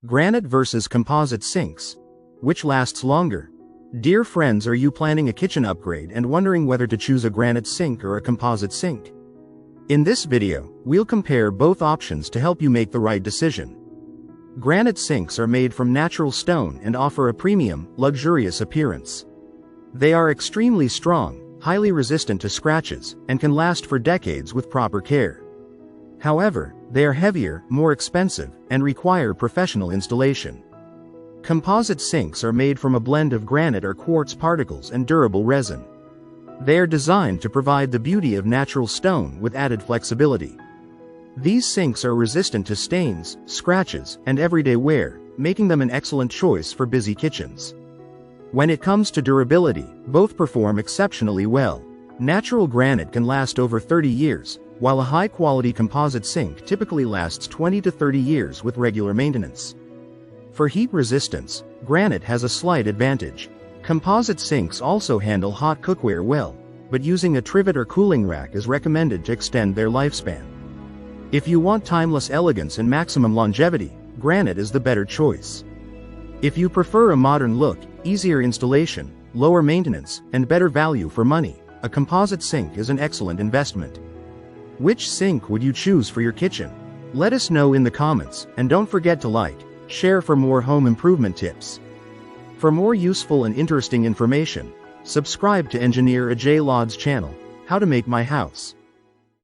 Granite versus composite sinks. Which lasts longer? Dear friends, are you planning a kitchen upgrade and wondering whether to choose a granite sink or a composite sink? In this video, we'll compare both options to help you make the right decision. Granite sinks are made from natural stone and offer a premium, luxurious appearance. They are extremely strong, highly resistant to scratches, and can last for decades with proper care. However, they are heavier, more expensive, and require professional installation. Composite sinks are made from a blend of granite or quartz particles and durable resin. They are designed to provide the beauty of natural stone with added flexibility. These sinks are resistant to stains, scratches, and everyday wear, making them an excellent choice for busy kitchens. When it comes to durability, both perform exceptionally well. Natural granite can last over 30 years, while a high-quality composite sink typically lasts 20 to 30 years with regular maintenance. For heat resistance, granite has a slight advantage. Composite sinks also handle hot cookware well, but using a trivet or cooling rack is recommended to extend their lifespan. If you want timeless elegance and maximum longevity, granite is the better choice. If you prefer a modern look, easier installation, lower maintenance, and better value for money, a composite sink is an excellent investment. Which sink would you choose for your kitchen? Let us know in the comments, and don't forget to like, share for more home improvement tips. For more useful and interesting information, subscribe to Engineer Ajay Lod's channel, How to Make My House.